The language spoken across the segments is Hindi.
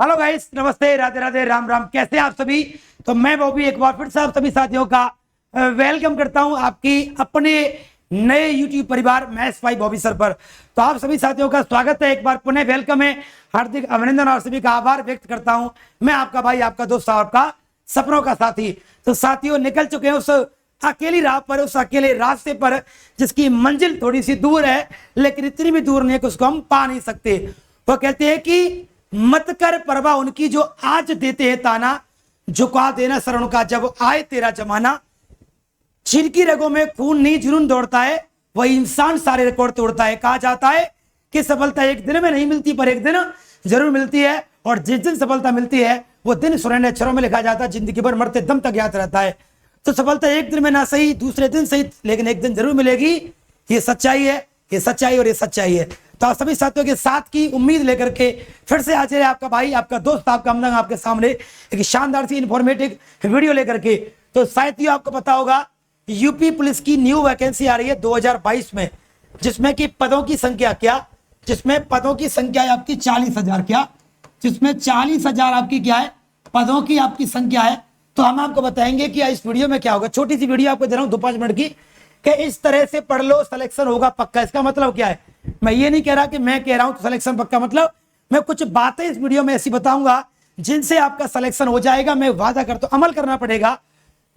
हेलो गाइस, नमस्ते, राधे राधे, राम राम। कैसे हैं आप सभी? तो मैं बॉबी एक बार फिर से आप सभी साथियों का वेलकम करता हूं आपकी अपने नए यूट्यूब परिवार मैथ्स बाय बॉबी सर पर। तो आप सभी साथियों का स्वागत है, एक बार पुनः वेलकम है, हार्दिक अभिनंदन और सभी का आभार व्यक्त करता हूं। मैं आपका भाई, आपका दोस्त, आपका सपनों का साथी। तो साथियों, निकल चुके हैं उस अकेली राह पर, उस अकेले रास्ते पर जिसकी मंजिल थोड़ी सी दूर है, लेकिन इतनी भी दूर नहीं है कि उसको हम पा नहीं सकते। वो कहते हैं कि मत कर परवाह उनकी जो आज देते हैं ताना, झुका देना सर उनका जब आए तेरा जमाना। जिनकी रगों में खून नहीं जुनून दौड़ता है, वही इंसान सारे रिकॉर्ड तोड़ता है। कहा जाता है कि सफलता एक दिन में नहीं मिलती, पर एक दिन जरूर मिलती है, और जिस दिन सफलता मिलती है वो दिन सुनहरे अक्षरों में लिखा जाता है, जिंदगी भर मरते दम तक याद रहता है। तो सफलता एक दिन में ना सही, दूसरे दिन सही, लेकिन एक दिन जरूर मिलेगी। ये सच्चाई है, ये सच्चाई और ये सच्चाई है। तो आप सभी साथियों के साथ की उम्मीद लेकर के फिर से हाजिर है आपका भाई, आपका दोस्त, आपका हमदम आपके सामने एक शानदार सी इंफॉर्मेटिव वीडियो लेकर के। तो साथियों, आपको पता होगा यूपी पुलिस की न्यू वैकेंसी आ रही है 2022 में, जिसमें कि पदों की संख्या क्या, जिसमें पदों की संख्या है आपकी 40,000। क्या? जिसमें 40,000 आपकी क्या है, पदों की आपकी संख्या है। तो हम आपको बताएंगे कि इस वीडियो में क्या होगा। छोटी सी वीडियो आपको दे रहा हूं 2-5 मिनट की, कि इस तरह से पढ़ लो, सिलेक्शन होगा पक्का। इसका मतलब क्या है? मैं ये नहीं कह रहा कि मैं कह रहा हूं तो सिलेक्शन पक्का, मतलब मैं कुछ बातें इस वीडियो में ऐसी बताऊंगा जिनसे आपका सिलेक्शन हो जाएगा। मैं वादा करता हूं, अमल करना पड़ेगा।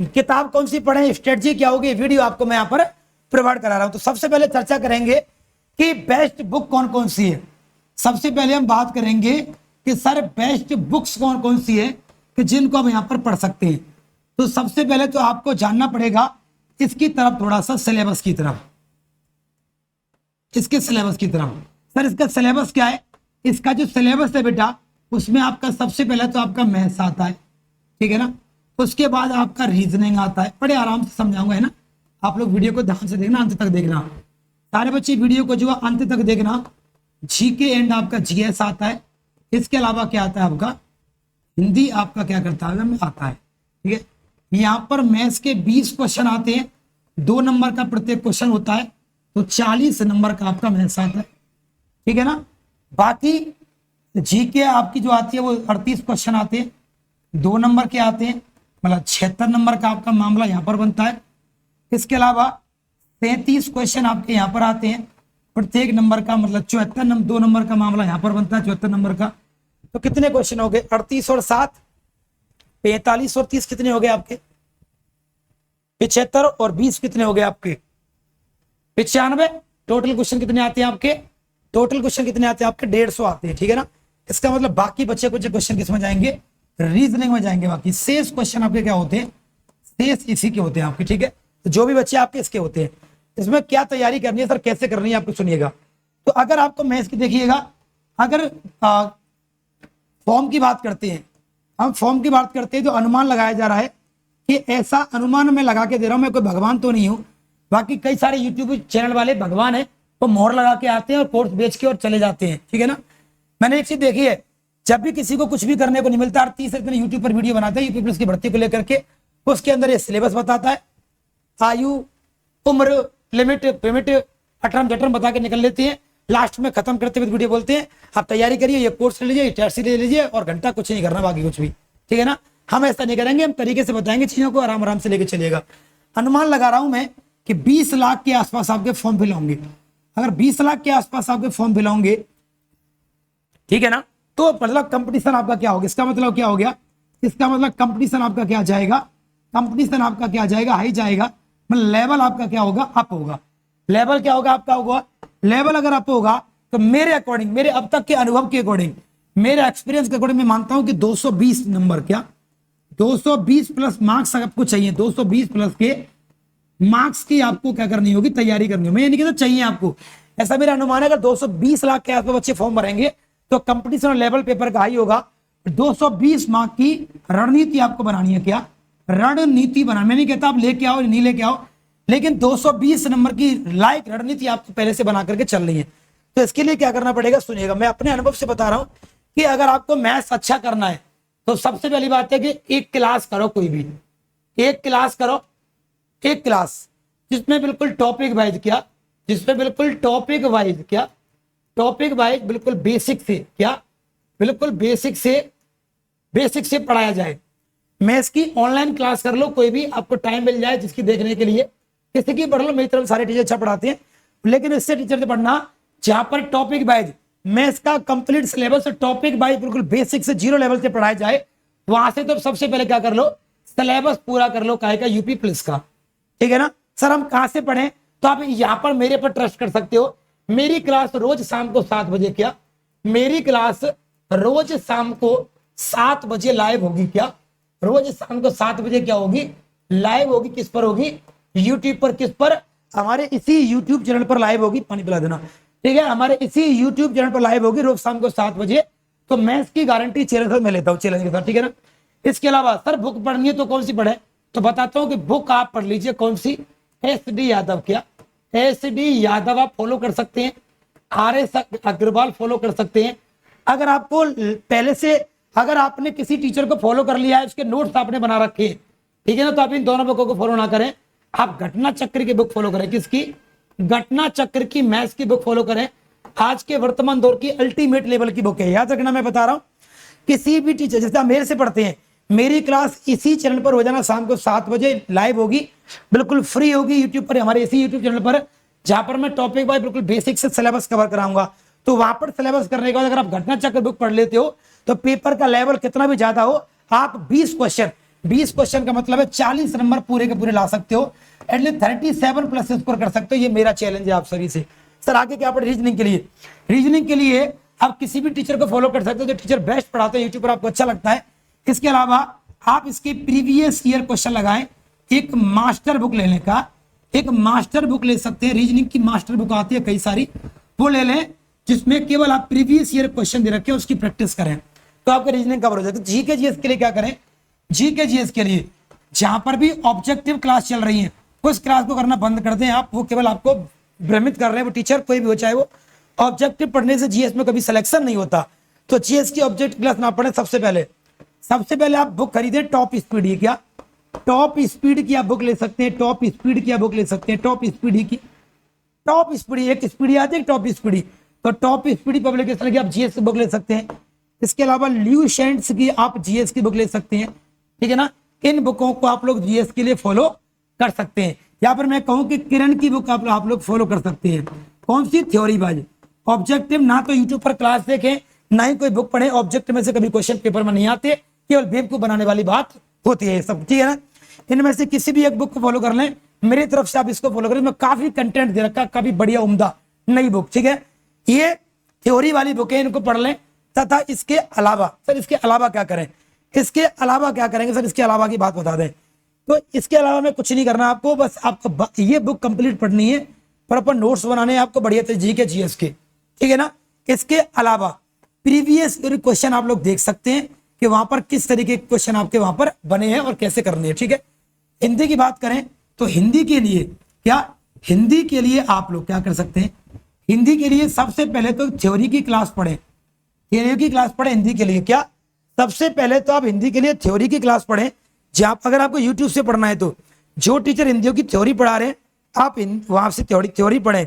किताब कौन सी पढ़ें, स्ट्रेटजी क्या होगी, वीडियो आपको मैं यहां पर प्रोवाइड करा रहा हूं। तो सबसे पहले चर्चा करेंगे कि बेस्ट बुक कौन कौन सी है। सबसे पहले हम बात करेंगे कि सर बेस्ट बुक्स कौन कौन सी है कि जिनको हम यहां पर पढ़ सकते हैं। तो सबसे पहले तो आपको जानना पड़ेगा इसकी तरफ, थोड़ा सा सिलेबस की तरफ, इसके सिलेबस की तरफ। सर इसका सिलेबस क्या है? इसका जो सिलेबस है बेटा, उसमें आपका सबसे पहले तो आपका मैथ्स आता है, ठीक है ना। उसके बाद आपका रीजनिंग आता है, बड़े आराम से समझाऊंगा, है ना। आप लोग वीडियो को ध्यान से देखना, अंत तक देखना, सारे बच्चे वीडियो को जो है अंत तक देखना। जीके एंड आपका जीएस आता है। इसके अलावा क्या आता है आपका, हिंदी आपका क्या करता है, आता है, ठीक है। यहाँ पर मैथ्स के 20 क्वेश्चन आते हैं, 2 नंबर का प्रत्येक क्वेश्चन होता है, तो 40 नंबर का आपका मैथ्स आता है, ठीक है ना। बाकी जीके आपकी जो आती है वो 38 क्वेश्चन आते हैं, 2 नंबर के आते हैं, मतलब 76 नंबर का आपका मामला यहाँ पर बनता है। इसके अलावा 33 क्वेश्चन आपके यहाँ पर आते हैं, प्रत्येक नंबर का मतलब 74 नंबर, 2 नंबर का मामला यहाँ पर बनता है 74 नंबर का। तो कितने क्वेश्चन हो गए? 38 और 7 45 और 30 कितने हो गए आपके? 75 और 20 कितने हो गए आपके? 95। टोटल क्वेश्चन कितने आते हैं आपके? टोटल क्वेश्चन कितने आते हैं आपके? 150 आते हैं, ठीक है ना। इसका मतलब बाकी बचे कुछ क्वेश्चन किसमें जाएंगे? रीजनिंग में जाएंगे। बाकी शेष क्वेश्चन आपके क्या होते हैं? शेष इसी के होते हैं आपके, ठीक है। तो जो भी बच्चे आपके इसके होते हैं। इसमें क्या तैयारी करनी है सर, कैसे करनी है, आपको सुनिएगा। तो अगर आपको मैथ्स की देखिएगा, अगर फॉर्म की बात करते हैं, हम फॉर्म की बात करते हैं, तो अनुमान लगाया जा रहा है कि ऐसा अनुमान मैं लगा के दे रहा हूं, मैं कोई भगवान तो नहीं हूं। बाकी कई सारे यूट्यूब चैनल वाले भगवान है, वो मोहर लगा के आते हैं और कोर्स बेच के और चले जाते हैं, ठीक है ना। मैंने एक चीज देखी है, जब भी किसी को कुछ भी करने को नहीं मिलता, 38 इतने यूट्यूब पर वीडियो बनाते हैं यूट्यूब की भर्ती को लेकर के, उसके अंदर ये सिलेबस बताता है, आयु, उम्र, लिमिट, पेमेंट, अटरम जटरम बता के निकल लेते हैं। लास्ट में खत्म करते हुए वीडियो बोलते हैं आप तैयारी करिए, ये कोर्स ले लीजिए, टैक्सी ले लीजिए, और घंटा कुछ नहीं करना, बाकी कुछ भी, ठीक है ना। हम ऐसा नहीं करेंगे, हम तरीके से बताएंगे चीजों को, आराम आराम से लेके चलिएगा। अनुमान लगा रहा हूं मैं कि 20 लाख के आसपास आपके फॉर्म फिल होंगे। अगर 20 लाख के आसपास आपके फॉर्म फिल होंगे, ठीक है ना, तो मतलब कंपटीशन आपका क्या होगा? इसका मतलब क्या हो गया? इसका मतलब कंपटीशन आपका क्या जाएगा? कंपटीशन आपका क्या जाएगा? हाई जाएगा। मतलब लेवल आपका क्या होगा? अप होगा। लेवल क्या होगा? आपका होगा लेवल। अगर अप होगा तो मेरे अकॉर्डिंग, मेरे अब तक के अनुभव के अकॉर्डिंग, मेरे एक्सपीरियंस के अकॉर्डिंग मैं मानता हूं कि 220 नंबर, क्या 220 प्लस मार्क्स आपको चाहिए। 220 प्लस के मार्क्स की आपको क्या करनी होगी? तैयारी करनी होगी। मैं ये नहीं कहता चाहिए आपको, ऐसा मेरा अनुमान है। अगर 220 लाख के आसपास बच्चे फॉर्म भरेंगे तो कंपटीशन और लेवल पेपर का हाई होगा। 220 मार्क की रणनीति आपको बनानी है। क्या रणनीति बनानी? मैं नहीं कहता आप लेके आओ, नहीं लेके आओ, लेकिन 220 नंबर की लायक रणनीति आपको पहले से बना करके चल रही है। तो इसके लिए क्या करना पड़ेगा? सुनिएगा, मैं अपने अनुभव से बता रहा हूं कि अगर आपको मैथ्स अच्छा करना है तो सबसे पहली बात है कि एक क्लास करो, कोई भी एक क्लास करो, एक क्लास जिसमें बिल्कुल टॉपिक वाइज, क्या जिसमें बिल्कुल टॉपिक वाइज, क्या टॉपिक वाइज बिल्कुल बेसिक से, क्या बिल्कुल बेसिक से बेसिक से पढ़ाया जाए। मैथ्स की ऑनलाइन क्लास कर लो, कोई भी आपको टाइम मिल जाए जिसकी देखने के लिए, किसी की पढ़ लो, मेरी तरफ सारे टीचर अच्छा पढ़ाते हैं, लेकिन इससे टीचर से पढ़ना जहां पर टॉपिक वाइज मैथ्स का कंप्लीट सिलेबस टॉपिक वाइज बिल्कुल बेसिक से 0 लेवल से पढ़ाया जाए, वहां से तो सबसे पहले क्या कर लो, सिलेबस पूरा कर लो, काहे का, यूपी पुलिस का, ठीक है ना। सर हम कहां से पढ़ें, तो आप यहाँ पर मेरे पर ट्रस्ट कर सकते हो। मेरी क्लास रोज शाम को 7 बजे, क्या मेरी क्लास रोज शाम को 7 बजे लाइव होगी, क्या रोज शाम को 7 बजे क्या होगी, लाइव होगी। किस पर होगी, यूट्यूब पर। किस पर, हमारे इसी यूट्यूब चैनल पर लाइव होगी, पानी पिला देना, ठीक है, हमारे इसी यूट्यूब चैनल पर लाइव होगी रोज शाम को 7 बजे। तो मैथ्स की गारंटी चैलेंज मैं लेता हूँ, चैलेंज के साथ, ठीक है ना। इसके अलावा सर बुक पढ़नी है तो कौन सी पढ़े, तो बताता हूँ कि बुक आप पढ़ लीजिए, कौन सी, SD यादव, क्या SD यादव आप फॉलो कर सकते हैं, RS अग्रवाल फॉलो कर सकते हैं। अगर आपको पहले से, अगर आपने किसी टीचर को फॉलो कर लिया है, उसके नोट्स आपने बना रखे हैं, ठीक है ना, तो आप इन दोनों बुकों को फॉलो ना करें, आप घटना चक्र की बुक फॉलो करें। किसकी, घटना चक्र की मैथ्स की बुक फॉलो करें। आज के वर्तमान दौर की अल्टीमेट लेवल की बुक है, याद रखना, मैं बता रहा हूं। किसी भी टीचर, जैसे आप मेरे से पढ़ते हैं, मेरी क्लास इसी चैनल पर रोजाना शाम को 7 बजे लाइव होगी, बिल्कुल फ्री होगी यूट्यूब पर, हमारे इसी यूट्यूब चैनल पर, जहां पर मैं टॉपिक वाइज बिल्कुल बेसिक से सिलेबस कवर कराऊंगा। तो वहां पर सिलेबस करने के बाद अगर आप घटना चक्र बुक पढ़ लेते हो, तो पेपर का लेवल कितना भी ज्यादा हो, आप 20 क्वेश्चन का मतलब है 40 नंबर पूरे के पूरे ला सकते हो, एटलीस्ट 37+ स्कोर कर सकते हो। ये मेरा चैलेंज है आप सभी से। सर आगे क्या पढ़े, रीजनिंग के लिए, रीजनिंग के लिए आप किसी भी टीचर को फॉलो कर सकते हो, जो टीचर बेस्ट पढ़ाते हैं यूट्यूब पर, आपको अच्छा लगता है। इसके अलावा आप इसके प्रीवियस ईयर क्वेश्चन लगाएं, एक मास्टर बुक लेने का, एक मास्टर बुक ले सकते हैं, रीजनिंग की मास्टर बुक आती है कई सारी, वो ले लें, जिसमें केवल आप प्रीवियस ईयर क्वेश्चन दे रखे हैं, उसकी प्रैक्टिस करें, तो आपका रीजनिंग कवर हो जाएगा। तो जीके जीएस के लिए क्या करें, जीके जीएस के लिए जहां पर भी ऑब्जेक्टिव क्लास चल रही है, उस क्लास को करना बंद कर दें आप, वो केवल आपको भ्रमित कर रहे हैं, वो टीचर कोई भी हो, चाहे वो। ऑब्जेक्टिव पढ़ने से जीएस में कभी सिलेक्शन नहीं होता, तो जीएस की ऑब्जेक्टिव क्लास ना पढ़े। सबसे पहले आप बुक खरीदें टॉप स्पीड, ये क्या, टॉप स्पीड की आप बुक ले सकते हैं, टॉप स्पीड की आप बुक ले सकते हैं, टॉप स्पीड की, टॉप स्पीड, एक स्पीड आती है टॉप स्पीड, तो टॉप स्पीड पब्लिकेशन की आप जीएस की बुक ले सकते हैं। इसके अलावा ल्यूसेंट्स की आप जीएस की बुक ले सकते हैं, ठीक है ना। इन बुकों को आप लोग जीएस के लिए फॉलो कर सकते हैं। यहाँ पर मैं कहूं कि किरण की बुक आप लोग फॉलो कर सकते हैं। कौन सी, थ्योरी बाज, ऑब्जेक्टिव ना तो यूट्यूब पर क्लास देखें, ना ही कोई बुक पढ़े, ऑब्जेक्टिव में से कभी क्वेश्चन पेपर में नहीं आते, केवल बेवकूफ बनाने वाली बात होती है सब, ठीक है ना। इनमें से किसी भी एक बुक को फॉलो कर लें, मेरी तरफ से आप इसको फॉलो करें, मैं काफी कंटेंट दे रखा, काफी बढ़िया उम्दा नई बुक, ठीक है। ये थ्योरी वाली बुक है, इनको पढ़ लें। तथा इसके अलावा, सर इसके अलावा क्या करें, इसके अलावा क्या करेंगे सर, इसके अलावा की बात बता दें, तो इसके अलावा में कुछ नहीं करना आपको, बस आपको ये बुक कंप्लीट पढ़नी है, प्रॉपर नोट्स बनाने हैं आपको बढ़िया से जीके जीएस के, ठीक है ना। इसके अलावा प्रीवियस क्वेश्चन आप लोग देख सकते हैं कि वहां पर किस तरीके के क्वेश्चन आपके वहां पर बने हैं और कैसे करने हैं, ठीक है। हिंदी की बात करें तो हिंदी के लिए क्या, हिंदी के लिए आप लोग क्या कर सकते हैं, हिंदी के लिए सबसे पहले तो थ्योरी की क्लास पढ़ें, थ्योरी की क्लास पढ़ें हिंदी के लिए। क्या, सबसे पहले तो आप हिंदी के लिए थ्योरी की क्लास पढ़ें, जहां अगर आपको यूट्यूब से पढ़ना है तो जो टीचर हिंदी की थ्योरी पढ़ा रहे हैं आप वहां से थ्योरी पढ़ें।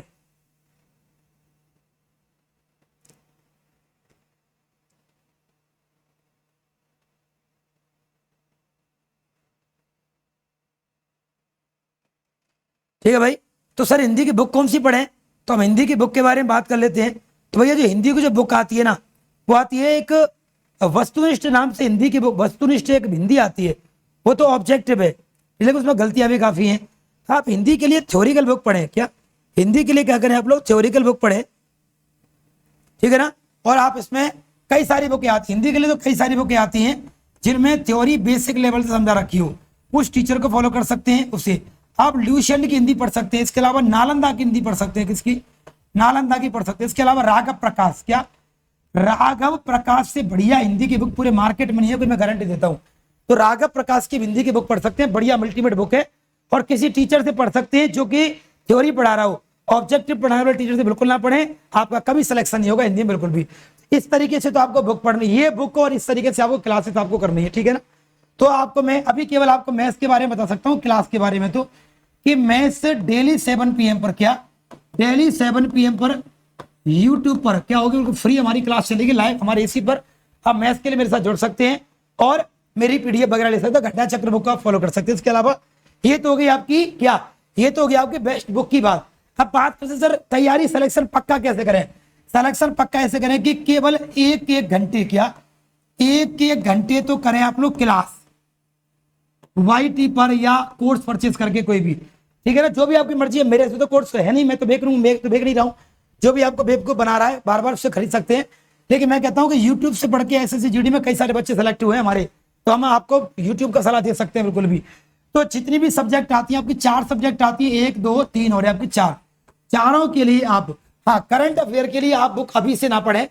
ठीक है भाई, तो सर हिंदी की बुक कौन सी पढ़ें, तो हम हिंदी की बुक के बारे में बात कर लेते हैं। तो भैया जो हिंदी की जो बुक आती है ना, वो आती है एक वस्तुनिष्ठ नाम से हिंदी की बुक, वस्तुनिष्ठ एक हिंदी आती है, वो तो ऑब्जेक्टिव है, लेकिन उसमें गलतियां भी काफी हैं। आप हिंदी के लिए थ्योरिकल बुक पढ़ें, क्या हिंदी के लिए क्या करें आप लोग, थ्योरिकल बुक पढ़ें, ठीक है ना। और आप इसमें कई सारी बुकें आती हैं, हिंदी के लिए तो कई सारी बुकें आती हैं जिनमें थ्योरी बेसिक लेवल से समझा रखी हो, उस टीचर को फॉलो कर सकते हैं, उससे आप ल्यूसेंट की हिंदी पढ़ सकते हैं। इसके अलावा नालंदा की हिंदी पढ़ सकते हैं, किसकी, नालंदा की पढ़ सकते हैं। इसके अलावा राघव प्रकाश, क्या राघव प्रकाश से बढ़िया हिंदी की बुक पूरे मार्केट में नहीं है, कोई मैं गारंटी देता हूं। तो राघव प्रकाश की हिंदी की बुक पढ़ सकते हैं, बढ़िया अल्टीमेट बुक है। और किसी टीचर से पढ़ सकते हैं जो कि थ्योरी पढ़ा रहा हो, ऑब्जेक्टिव पढ़ाने वाले टीचर से बिल्कुल ना पढ़े, आपका कभी सिलेक्शन नहीं होगा हिंदी में बिल्कुल भी। इस तरीके से तो आपको बुक पढ़नी, ये बुक और इस तरीके से आपको क्लासेस आपको करनी है, ठीक है ना। तो आपको मैं अभी केवल आपको मैथ्स के बारे में बता सकता हूँ, क्लास के बारे में तो कि मैथ्स डेली 7 PM पर, क्या डेली 7 PM पर यूट्यूब पर क्या होगी, फ्री हमारी क्लास चलेगी लाइव हमारे इसी पर। आप मैथ्स के लिए मेरे साथ जुड़ सकते हैं। और मेरी पीडीएफ वगैरह ले सकते हो, घटना चक्र बुक को आप फॉलो कर सकते हैं। इसके अलावा ये तो हो गई आपकी क्या, ये तो हो गई आपकी बेस्ट बुक की बात। अब बात करते हैं सर तैयारी सिलेक्शन पक्का कैसे करें। सिलेक्शन पक्का ऐसे करें कि केवल एक घंटे, क्या एक घंटे तो करें आप लोग क्लास YT पर या कोर्स परचेज करके कोई भी, ठीक है ना, जो भी आपकी मर्जी है। मेरे से तो कोर्स है नहीं, मैं तो बेच नहीं रहा हूं। जो भी आपको बेवकूफ बना रहा है बार बार उससे खरीद सकते हैं, लेकिन मैं कहता हूं कि YouTube से पढ़ के SSC GD में कई सारे बच्चे सेलेक्ट हुए हैं हमारे, तो हम आपको YouTube का सलाह दे सकते हैं बिल्कुल भी। तो जितनी भी सब्जेक्ट आती है आपकी, 4 सब्जेक्ट आती है, 1 2 3 और आपकी 4, चारों के लिए आप, हाँ करंट अफेयर के लिए आप बुक अभी से ना पढ़ें।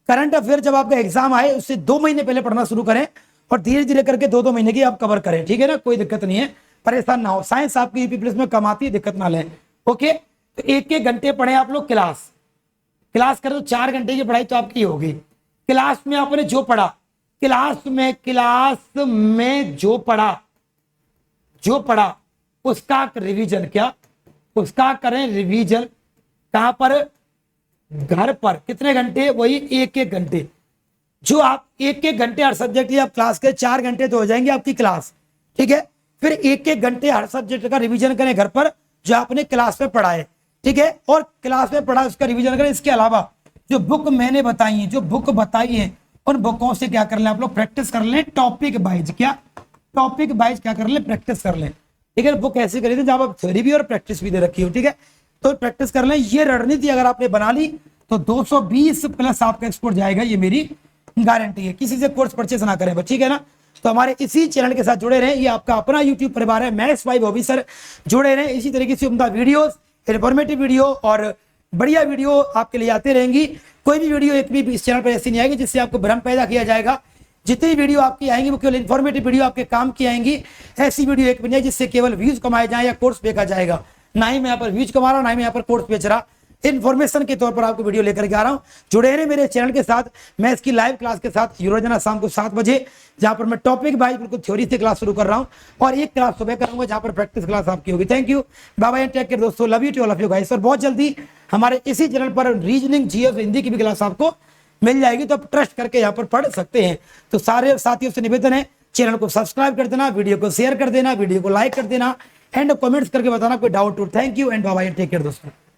करंट अफेयर जब आपका एग्जाम आए उससे 2 महीने पहले पढ़ना शुरू करें और धीरे धीरे करके 2-2 महीने की आप कवर करें, ठीक है ना, कोई दिक्कत नहीं है, परेशान ना हो। साइंस आपकी यूपी पुलिस में कम आती है, दिक्कत ना लें। ओके, तो 1-1 घंटे पढ़े आप लोग क्लास करें तो 4 घंटे की पढ़ाई तो आपकी होगी। क्लास में आपने जो पढ़ा, क्लास में जो पढ़ा उसका रिवीजन, क्या उसका करें रिवीजन। कहां पर, घर पर। कितने घंटे, वही 1-1 घंटे। जो आप 1-1 घंटे हर सब्जेक्ट की आप क्लास के, 4 घंटे तो हो जाएंगे आपकी क्लास, ठीक है। फिर 1-1 घंटे हर सब्जेक्ट का रिवीजन करें घर पर, जो आपने क्लास में पढ़ा है, ठीक है, और क्लास में पढ़ा उसका रिवीजन करें। इसके अलावा जो बुक मैंने बताई है, जो बुक बताई है, उन बुकों से क्या कर लें आप लोग, प्रैक्टिस कर लें टॉपिक वाइज, क्या टॉपिक वाइज क्या कर लें, प्रैक्टिस कर लें, ठीक है। बुक ऐसी करी थी जहां आप थ्योरी भी और प्रैक्टिस भी दे रखी हो, ठीक है, तो प्रैक्टिस कर लें। ये रणनीति अगर आपने बना ली तो 220 प्लस आपका एक्सपोर्ट जाएगा, ये मेरी गारंटी है। किसी से कोर्स परचेस ना करें, ठीक है ना। तो हमारे इसी चैनल के साथ जुड़े रहें, ये आपका अपना YouTube परिवार है, मैथ्स 5 ऑफिसर। जुड़े रहें, इसी तरीके से उम्दा वीडियोस, इन्फॉर्मेटिव वीडियो और बढ़िया वीडियो आपके लिए आते रहेंगी। कोई भी वीडियो एक भी इस चैनल पर ऐसी नहीं आएगी जिससे आपको भ्रम पैदा किया जाएगा। जितनी वीडियो आपकी आएंगी वो केवल इन्फॉर्मेटिव वीडियो आपके काम की आएंगी। ऐसी वीडियो एक भी नहीं जिससे केवल व्यूज कमाए जाए या कोर्स बेचा जाएगा। ना ही मैं यहाँ पर व्यूज कमा रहा हूँ, ना ही मैं यहाँ पर कोर्स बेच रहा, इन्फॉर्मेशन के तौर पर आपको वीडियो लेकर के आ रहा हूँ। जुड़े रहे मेरे चैनल के साथ। मैं इसकी लाइव क्लास के साथ रोजाना शाम को 7 बजे, जहां पर मैं टॉपिक वाइज बिल्कुल थ्योरी से क्लास शुरू कर रहा हूँ, और एक क्लास सुबह करूंगा जहां पर प्रैक्टिस क्लास आपकी होगी। Thank you, bye bye, take care दोस्तों, love you to all of you guys. और बहुत जल्दी हमारे इसी चैनल पर रीजनिंग, जीएस, हिंदी की भी क्लास आपको मिल जाएगी, तो आप ट्रस्ट करके यहाँ पर पढ़ सकते हैं। तो सारे साथियों से निवेदन है, चैनल को सब्सक्राइब कर देना, वीडियो को शेयर कर देना, वीडियो को लाइक कर देना, एंड कमेंट्स करके बताना कोई doubt. Thank you and bye bye, take care दोस्तों।